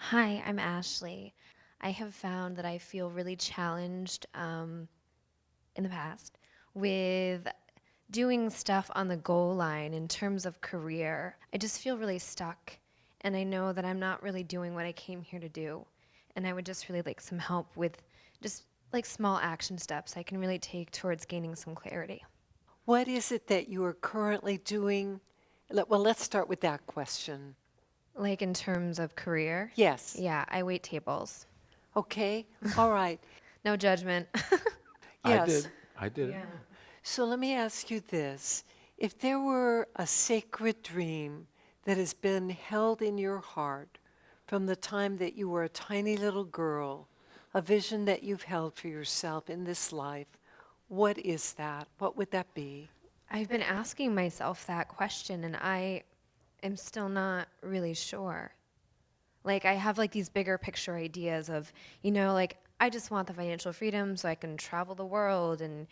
Hi, I'm Ashley. I have found that I feel really challenged in the past with doing stuff on the goal line in terms of career. I just feel really stuck, and I know that I'm not really doing what I came here to do. And I would just really like some help with just like small action steps I can really take towards gaining some clarity. What is it that you are currently doing? Well, let's start with that question. Like in terms of career, Yes. yeah, I wait tables. Okay. All right. No judgment. I Yes. did. I did it. Yeah. So let me ask you this. If there were a sacred dream that has been held in your heart from the time that you were a tiny little girl, a vision that you've held for yourself in this life, what is that? What would that be? I've been asking myself that question and I am still not really sure. Like I have like these bigger picture ideas of, like I just want the financial freedom so I can travel the world and,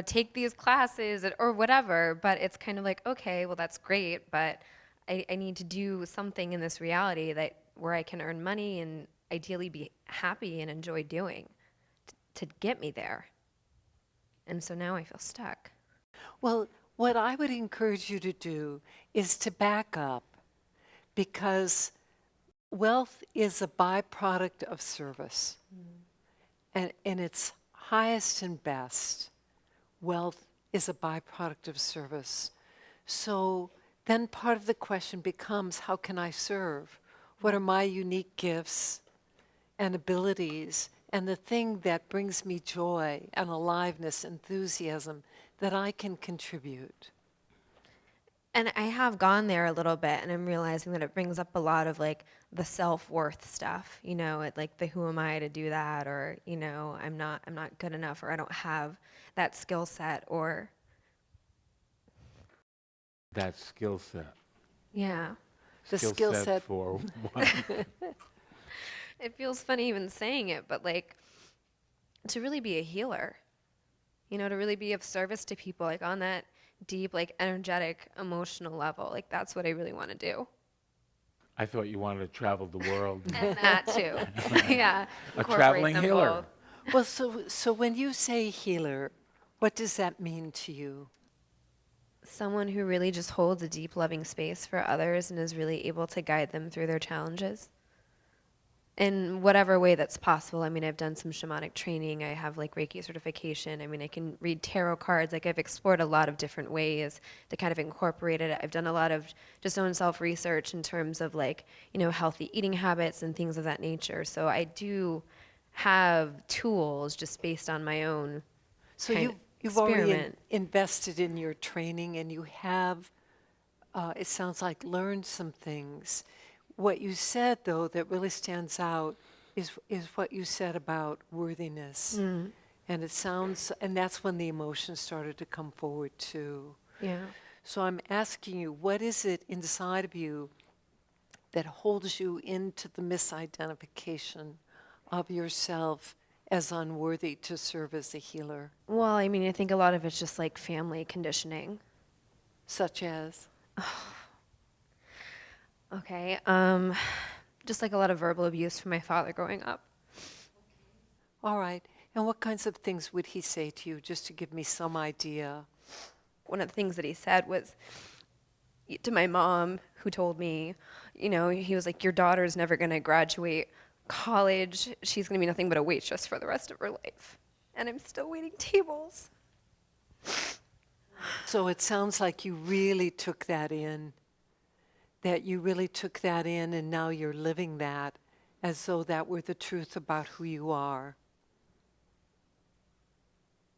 take these classes or whatever. But it's kind of like, okay, well that's great, but I need to do something in this reality that where I can earn money and ideally be happy and enjoy doing to get me there. And so now I feel stuck. Well, what I would encourage you to do is to back up because wealth is a byproduct of service. And in its highest and best, wealth is a byproduct of service. So then part of the question becomes, how can I serve? What are my unique gifts and abilities and the thing that brings me joy and aliveness, enthusiasm that I can contribute? And I have gone there a little bit, and I'm realizing that it brings up a lot of like the self-worth stuff, like the who am I to do that, or I'm not good enough, or I don't have that skill set, or That skill set. yeah. The Skill skill set set. for what? It feels funny even saying it, but like to really be a healer, to really be of service to people, like on that deep, like energetic, emotional level, like that's what I really want to do. I thought you wanted to travel the world. And that too. Yeah, A incorporate traveling them both. healer. Well, so when you say healer, what does that mean to you? Someone who really just holds a deep, loving space for others and is really able to guide them through their challenges in whatever way that's possible. I mean, I've done some shamanic training. I have like Reiki certification. I mean, I can read tarot cards. Like, I've explored a lot of different ways to kind of incorporate it. I've done a lot of just own self research in terms of like, healthy eating habits and things of that nature. So I do have tools just based on my own So kind of you've already experiment. invested in your training and you have, it sounds like, learned some things. What you said, though, that really stands out is what you said about worthiness. Mm, And it sounds, and that's when the emotions started to come forward too. yeah. So I'm asking you, what is it inside of you that holds you into the misidentification of yourself as unworthy to serve as a healer, Well, I mean, I think a lot of it's just like family conditioning. such as? Okay. Just like a lot of verbal abuse from my father growing up. All right. And what kinds of things would he say to you, just to give me some idea? One of the things that he said was to my mom, who told me, he was like, your daughter's never going to graduate college. She's going to be nothing but a waitress for the rest of her life. And I'm still waiting tables. So it sounds like you really took that in, that you really took that in, and now you're living that as though that were the truth about who you are.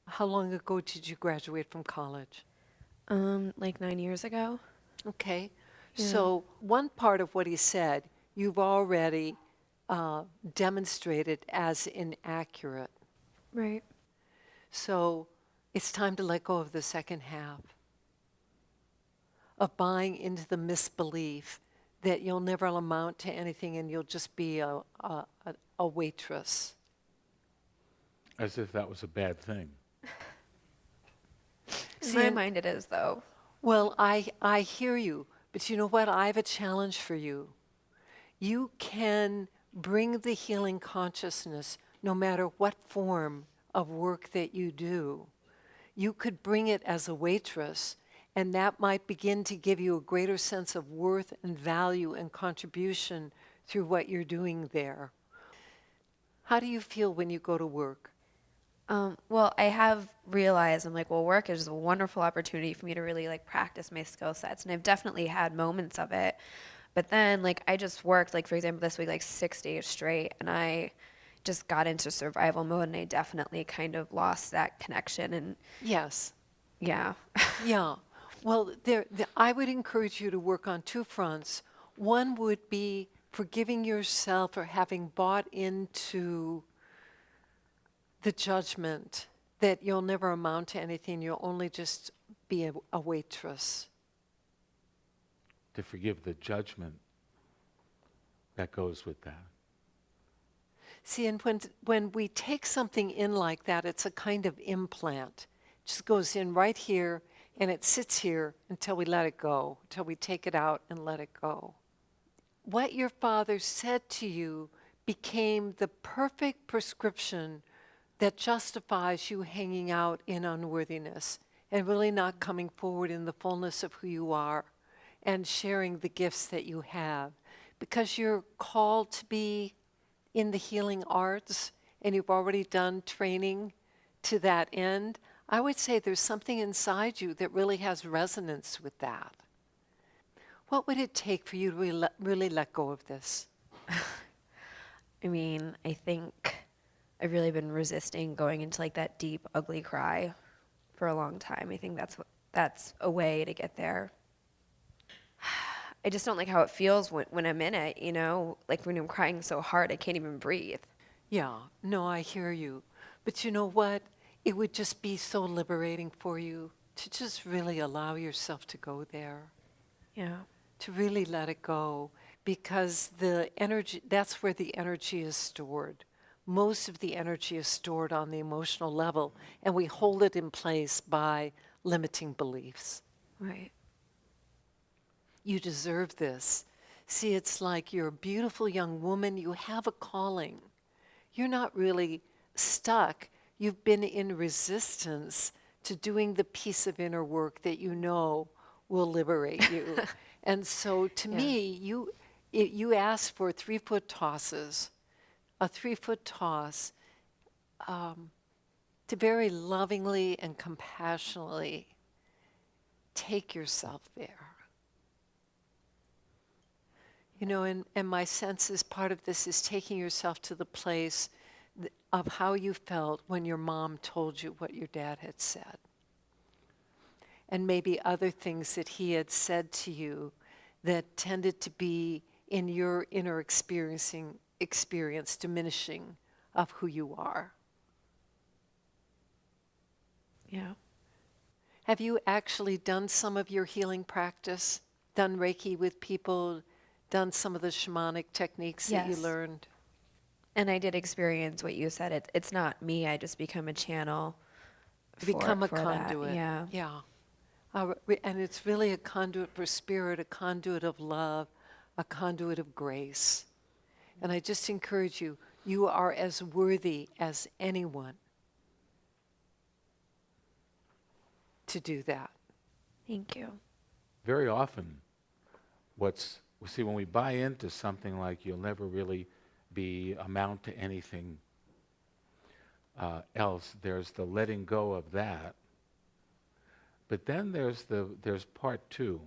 How long ago did you graduate from college? Like 9 years ago. Okay. Yeah. So one part of what he said, you've already demonstrated as inaccurate. Right. So it's time to let go of the second half of buying into the misbelief that you'll never amount to anything and you'll just be a waitress. As if that was a bad thing. In See, my and mind, it is, though. well, I hear you, but you know what? I have a challenge for you. You can Bring the healing consciousness no matter what form of work that you do. You could bring it as a waitress, and that might begin to give you a greater sense of worth and value and contribution through what you're doing there. How do you feel when you go to work? Well, I have realized I'm like, well, work is a wonderful opportunity for me to really like practice my skill sets, and I've definitely had moments of it. But then, like, I just worked, like, for example, this week, like 6 days straight, and I just got into survival mode, and I definitely kind of lost that connection. And Yes. yeah, Yeah. Well, I would encourage you to work on two fronts. One would be forgiving yourself for having bought into the judgment that you'll never amount to anything, you'll only just be a waitress. To forgive the judgment that goes with that. See, and when we take something in like that, it's a kind of implant. It just goes in right here, and it sits here until we let it go, until we take it out and let it go. What your father said to you became the perfect prescription that justifies you hanging out in unworthiness and really not coming forward in the fullness of who you are and sharing the gifts that you have. Because you're called to be in the healing arts and you've already done training to that end, I would say there's something inside you that really has resonance with that. What would it take for you to really let go of this? I mean, I think I've really been resisting going into like that deep, ugly cry for a long time. I think that's a way to get there. I just don't like how it feels when I'm in it, you know? Like when I'm crying so hard, I can't even breathe. Yeah, no, I hear you. But you know what? It would just be so liberating for you to just really allow yourself to go there, Yeah. to really let it go, because the energy, that's where the energy is stored. Most of the energy is stored on the emotional level, and we hold it in place by limiting beliefs. Right. You deserve this. See, it's like you're a beautiful young woman, you have a calling. You're not really stuck. You've been in resistance to doing the piece of inner work that you know will liberate you. And so to Yeah. me, you asked for 3-foot tosses, a 3-foot toss, to very lovingly and compassionately take yourself there. You know, and my sense is part of this is taking yourself to the place of how you felt when your mom told you what your dad had said. And maybe other things that he had said to you that tended to be in your inner experience diminishing of who you are. Yeah. Have you actually done some of your healing practice? Done Reiki with people? Done some of the shamanic techniques that you Yes. learned? And I did experience what you said. It's not me. I just become a channel Become a for that. conduit. Yeah. Yeah. And it's really a conduit for spirit, a conduit of love, a conduit of grace. And I just encourage you, you are as worthy as anyone to do that. Thank you. Very often, when we buy into something like you'll never really amount to anything else, there's the letting go of that. But then there's part two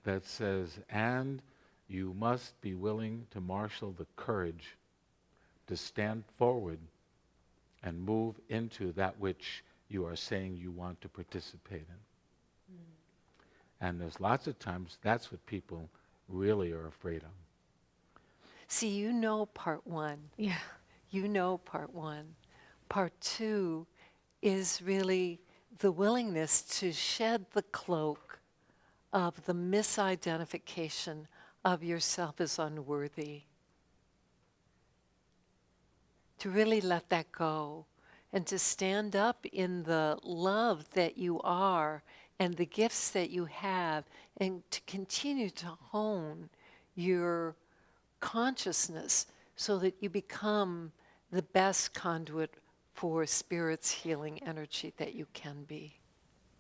that says, and you must be willing to marshal the courage to stand forward and move into that which you are saying you want to participate in. And there's lots of times that's what people really are afraid of. See, you know part one. Yeah. You know part one. Part two is really the willingness to shed the cloak of the misidentification of yourself as unworthy. To really let that go and to stand up in the love that you are and the gifts that you have, and to continue to hone your consciousness so that you become the best conduit for Spirit's healing energy that you can be.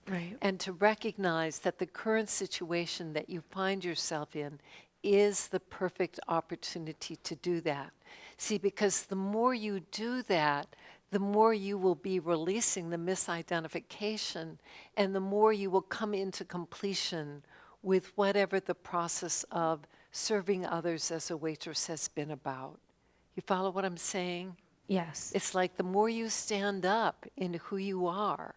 Right. And to recognize that the current situation that you find yourself in is the perfect opportunity to do that. See, because the more you do that, the more you will be releasing the misidentification, and the more you will come into completion with whatever the process of serving others as a waitress has been about. You follow what I'm saying? Yes. It's like the more you stand up in who you are,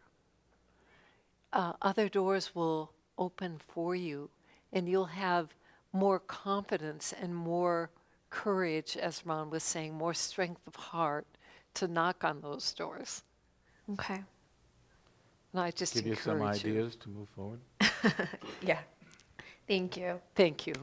other doors will open for you, and you'll have more confidence and more courage, as Ron was saying, more strength of heart to knock on those doors. Okay. And I just Give you some encourage you. ideas to move forward. Yeah. Thank you. Thank you.